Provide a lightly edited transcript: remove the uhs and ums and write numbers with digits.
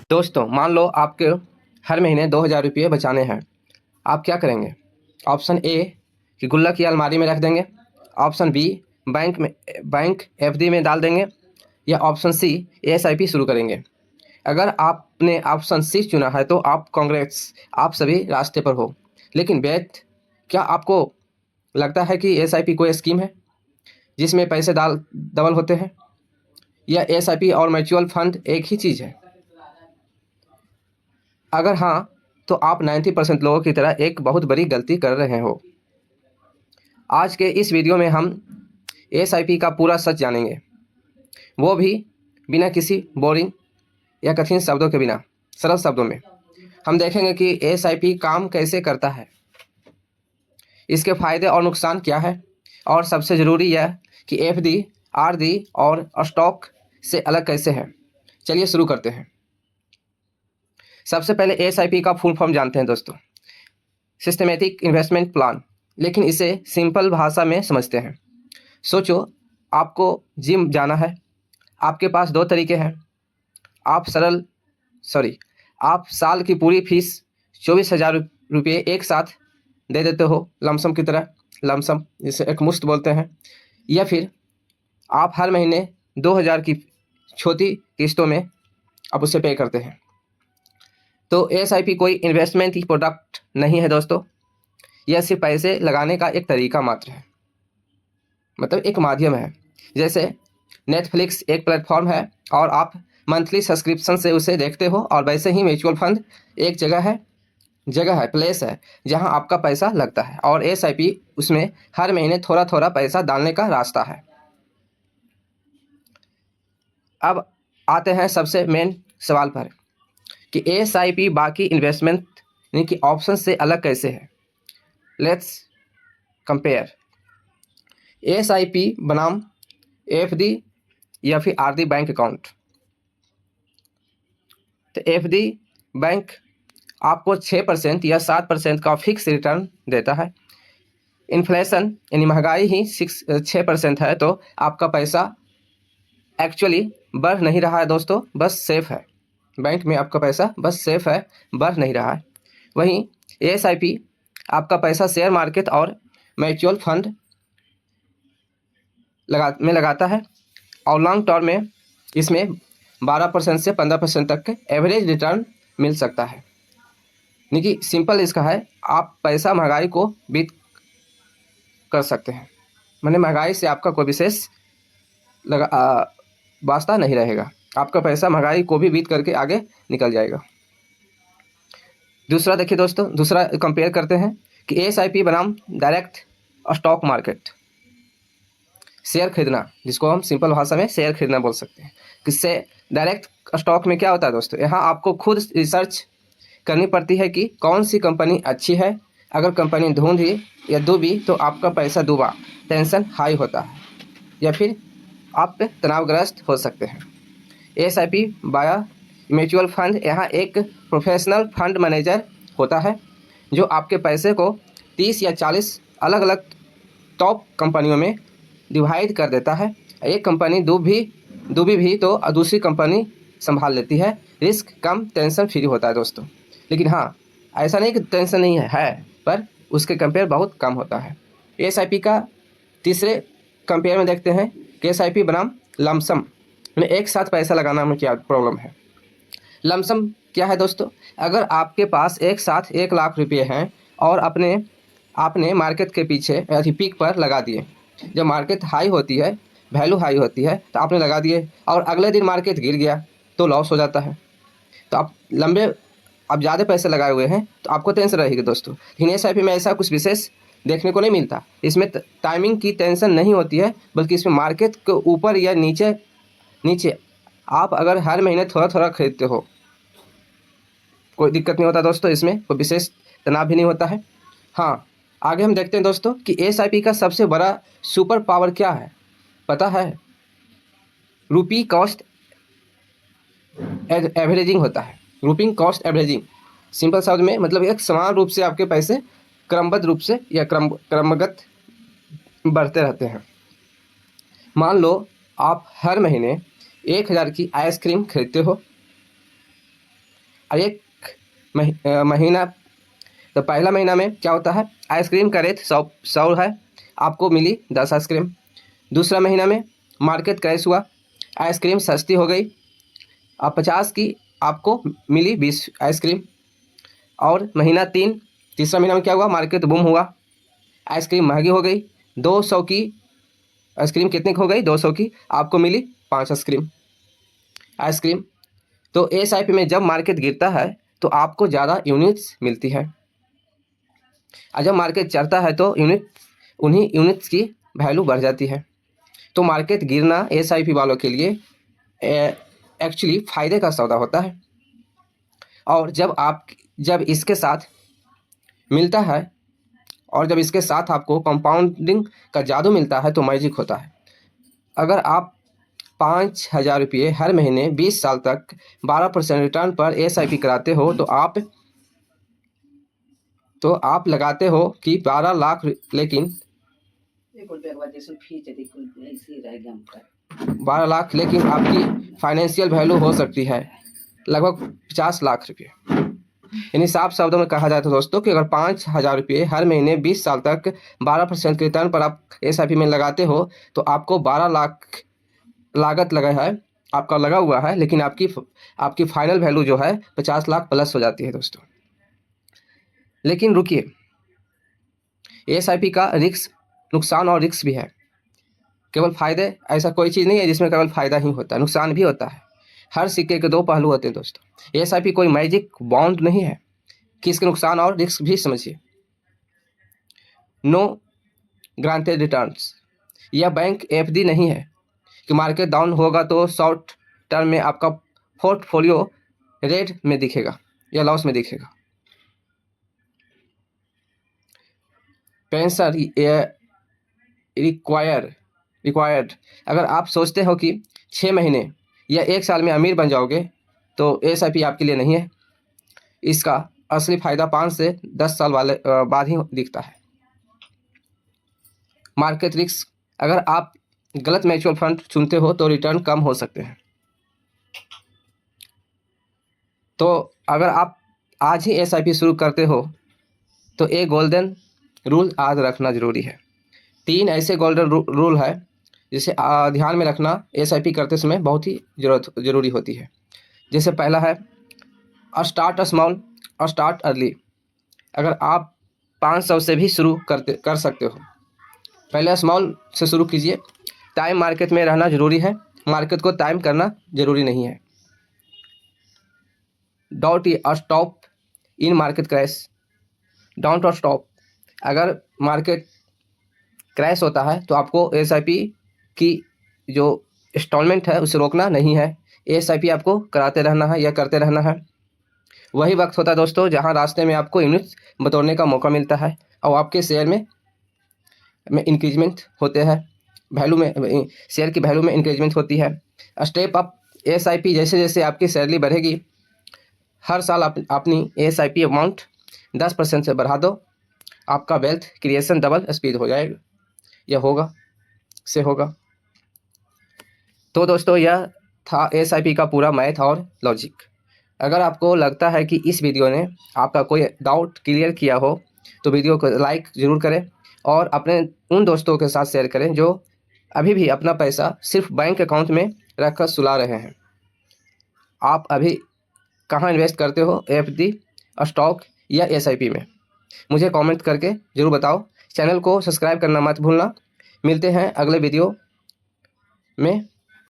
दोस्तों, मान लो आपके हर महीने 2000 रुपये बचाने हैं। आप क्या करेंगे? ऑप्शन ए कि गुल्लक की अलमारी में रख देंगे, ऑप्शन बी बैंक एफडी में डाल देंगे, या ऑप्शन सी एसआईपी शुरू करेंगे। अगर आपने ऑप्शन सी चुना है तो आप कांग्रेस, आप सभी रास्ते पर हो। लेकिन वैध, क्या आपको लगता है कि एसआईपी कोई स्कीम है जिसमें पैसे डाल डबल होते हैं, या एसआईपी और म्यूचुअल फंड एक ही चीज़ है? अगर हाँ, तो आप 90% लोगों की तरह एक बहुत बड़ी गलती कर रहे हो। आज के इस वीडियो में हम एसआईपी का पूरा सच जानेंगे, वो भी बिना किसी बोरिंग या कठिन शब्दों के बिना, सरल शब्दों में। हम देखेंगे कि एसआईपी काम कैसे करता है, इसके फायदे और नुकसान क्या है, और सबसे ज़रूरी यह कि एफडी, आरडी और स्टॉक से अलग कैसे है। चलिए शुरू करते हैं। सबसे पहले एसआईपी का फुल फॉर्म जानते हैं दोस्तों, सिस्टमेटिक इन्वेस्टमेंट प्लान। लेकिन इसे सिंपल भाषा में समझते हैं। सोचो, आपको जिम जाना है। आपके पास दो तरीके हैं। आप साल की पूरी फीस 24,000 रुपये एक साथ दे देते हो, लमसम की तरह, लमसम जिसे एक मुश्त बोलते हैं, या फिर आप हर महीने 2000 की छोटी किस्तों में आप उसे पे करते हैं। तो एसआईपी कोई इन्वेस्टमेंट की प्रोडक्ट नहीं है दोस्तों, यह सिर्फ पैसे लगाने का एक तरीका मात्र है, मतलब एक माध्यम है। जैसे नेटफ्लिक्स एक प्लेटफॉर्म है और आप मंथली सब्सक्रिप्शन से उसे देखते हो, और वैसे ही म्यूचुअल फंड एक जगह है, प्लेस है जहां आपका पैसा लगता है, और एसआईपी उसमें हर महीने थोड़ा थोड़ा पैसा डालने का रास्ता है। अब आते हैं सबसे मेन सवाल पर कि एसआईपी बाकी इन्वेस्टमेंट यानी कि ऑप्शन से अलग कैसे है। लेट्स कंपेयर एसआईपी बनाम एफडी या फिर आरडी बैंक अकाउंट। तो एफडी बैंक आपको 6% या 7% का फिक्स रिटर्न देता है। इन्फ्लेशन यानी महंगाई ही 6% है, तो आपका पैसा एक्चुअली बढ़ नहीं रहा है दोस्तों, बस सेफ है। बैंक में आपका पैसा बस सेफ है, बढ़ नहीं रहा है। वहीं एसआईपी आपका पैसा शेयर मार्केट और म्यूचुअल फंड लगाता है, और लॉन्ग टर्म में इसमें 12% से 15% तक के एवरेज रिटर्न मिल सकता है। यानी कि सिंपल इसका है, आप पैसा महंगाई को बीट कर सकते हैं, माने महंगाई से आपका कोई विशेष वास्ता नहीं रहेगा। आपका पैसा महंगाई को भी बीट करके आगे निकल जाएगा। दूसरा देखिए दोस्तों, दूसरा कंपेयर करते हैं कि एसआईपी बनाम डायरेक्ट स्टॉक मार्केट, शेयर खरीदना, जिसको हम सिंपल भाषा में शेयर खरीदना बोल सकते हैं। किससे डायरेक्ट स्टॉक में क्या होता है दोस्तों, यहाँ आपको खुद रिसर्च करनी पड़ती है कि कौन सी कंपनी अच्छी है। अगर कंपनी धुंधी या डूबी तो आपका पैसा डूबा, टेंशन हाई होता है, या फिर आप तनावग्रस्त हो सकते हैं। एसआईपी बाया म्यूचुअल फंड, यहाँ एक प्रोफेशनल फंड मैनेजर होता है जो आपके पैसे को 30 या 40 अलग अलग टॉप कंपनियों में डिवाइड कर देता है। एक कंपनी डूबी भी तो दूसरी कंपनी संभाल लेती है। रिस्क कम, टेंशन फ्री होता है दोस्तों। लेकिन हाँ, ऐसा नहीं कि टेंशन नहीं है, पर उसके कंपेयर बहुत कम होता है। एसआईपी का तीसरे कंपेयर में देखते हैं कि एसआईपी बनाम लमसम, यानी एक साथ पैसा लगाना में क्या प्रॉब्लम है। लमसम क्या है दोस्तों, अगर आपके पास एक साथ 1 लाख रुपये हैं और आपने मार्केट के पीछे पीक पर लगा दिए। जब मार्केट हाई होती है, वैल्यू हाई होती है, तो आपने लगा दिए और अगले दिन मार्केट गिर गया तो लॉस हो जाता है। तो आप ज़्यादा पैसे लगाए हुए हैं तो आपको टेंशन रहेगी दोस्तों। लेकिन एसआईपी में ऐसा कुछ विशेष देखने को नहीं मिलता। इसमें टाइमिंग की टेंशन नहीं होती है, बल्कि इसमें मार्केट के ऊपर या नीचे आप अगर हर महीने थोड़ा थोड़ा खरीदते हो, कोई दिक्कत नहीं होता दोस्तों, इसमें कोई विशेष तनाव भी नहीं होता है। हाँ, आगे हम देखते हैं दोस्तों कि एसआईपी का सबसे बड़ा सुपर पावर क्या है, पता है? रुपी कॉस्ट एवरेजिंग होता है। रुपी कॉस्ट एवरेजिंग सिंपल शब्द में मतलब एक समान रूप से आपके पैसे क्रमबद्ध रूप से या क्रमगत बढ़ते रहते हैं। मान लो आप हर महीने 1000 की आइसक्रीम खरीदते हो, और एक महीना, तो पहला महीना में क्या होता है, आइसक्रीम का रेट 100 है, आपको मिली 10 आइसक्रीम। दूसरा महीना में मार्केट क्रैश हुआ, आइसक्रीम सस्ती हो गई, अब 50 की आपको मिली 20 आइसक्रीम। और महीना 3, तीसरा महीना में क्या हुआ, मार्केट बूम हुआ, आइसक्रीम महंगी हो गई, 200 की आइसक्रीम कितने की हो गई, 200 की, आपको मिली 5 आइसक्रीम। तो एसआईपी में जब मार्केट गिरता है तो आपको ज़्यादा यूनिट्स मिलती है, और जब मार्केट चढ़ता है तो उन्हीं यूनिट्स की वैल्यू बढ़ जाती है। तो मार्केट गिरना एसआईपी वालों के लिए एक्चुअली फ़ायदे का सौदा होता है। और जब इसके साथ मिलता है, और जब इसके साथ आपको कंपाउंडिंग का जादू मिलता है तो मैजिक होता है। अगर आप 5,000 रुपये हर महीने 20 साल तक 12% रिटर्न पर एसआईपी कराते हो तो आप लगाते हो कि 12 लाख, लेकिन 12 लाख, लेकिन आपकी फाइनेंशियल वैल्यू हो सकती है लगभग 50 लाख रुपये। यानी साफ शब्दों में कहा जाए तो दोस्तों कि अगर 5,000 रुपये हर महीने 20 साल तक 12% के रिटर्न पर आप एसआईपी में लगाते हो तो आपको 12 लाख लागत आपका लगा हुआ है, लेकिन आपकी फाइनल वैल्यू जो है 50 लाख प्लस हो जाती है दोस्तों। लेकिन रुकिए, एसआईपी का नुकसान और रिस्क भी है, केवल फ़ायदे ऐसा कोई चीज़ नहीं है जिसमें केवल फ़ायदा ही होता है, नुकसान भी होता है। हर सिक्के के 2 पहलू होते हैं दोस्तों। एसआईपी कोई मैजिक बॉन्ड नहीं है कि इसके नुकसान और रिस्क भी समझिए। नो ग्रांटेड रिटर्न्स, यह बैंक एफडी नहीं है कि मार्केट डाउन होगा तो शॉर्ट टर्म में आपका पोर्टफोलियो रेड में दिखेगा या लॉस में दिखेगा। पेंशन रिक्वायर्ड, अगर आप सोचते हो कि 6 महीने या 1 साल में अमीर बन जाओगे तो एसआईपी आपके लिए नहीं है। इसका असली फ़ायदा 5 से 10 साल वाले बाद ही दिखता है। मार्केट रिस्क, अगर आप गलत म्यूचुअल फंड चुनते हो तो रिटर्न कम हो सकते हैं। तो अगर आप आज ही एसआईपी शुरू करते हो तो एक गोल्डन रूल आज रखना ज़रूरी है। 3 ऐसे गोल्डन रूल है जिसे ध्यान में रखना एसआईपी करते समय बहुत ही ज़रूरी होती है। जैसे पहला है स्टार्ट स्मॉल और स्टार्ट अर्ली। अगर आप 500 से भी शुरू कर सकते हो, पहले स्मॉल से शुरू कीजिए। टाइम मार्केट में रहना ज़रूरी है, मार्केट को टाइम करना ज़रूरी नहीं है। Don't stop in market crash, don't stop. अगर मार्केट क्रैश होता है तो आपको एसआईपी की जो इंस्टॉलमेंट है उसे रोकना नहीं है, एसआईपी आपको कराते रहना है या करते रहना है। वही वक्त होता है दोस्तों जहां रास्ते में आपको यूनिट्स बतौरने का मौका मिलता है और आपके शेयर में इंक्रीजमेंट होते हैं, वैल्यू में, शेयर की वैल्यू में इंक्रीजमेंट होती है। स्टेप अप एसआईपी, जैसे जैसे आपकी सैलरी बढ़ेगी हर साल अपनी एसआईपी अमाउंट 10% से बढ़ा दो, आपका वेल्थ क्रिएशन डबल स्पीड हो जाएगा, यह होगा। तो दोस्तों यह था एसआईपी का पूरा मैथ और लॉजिक। अगर आपको लगता है कि इस वीडियो ने आपका कोई डाउट क्लियर किया हो तो वीडियो को लाइक ज़रूर करें और अपने उन दोस्तों के साथ शेयर करें जो अभी भी अपना पैसा सिर्फ बैंक अकाउंट में रखकर सुला रहे हैं। आप अभी कहाँ इन्वेस्ट करते हो, एफडी, स्टॉक या एसआईपी में? मुझे कमेंट करके ज़रूर बताओ। चैनल को सब्सक्राइब करना मत भूलना। मिलते हैं अगले वीडियो में।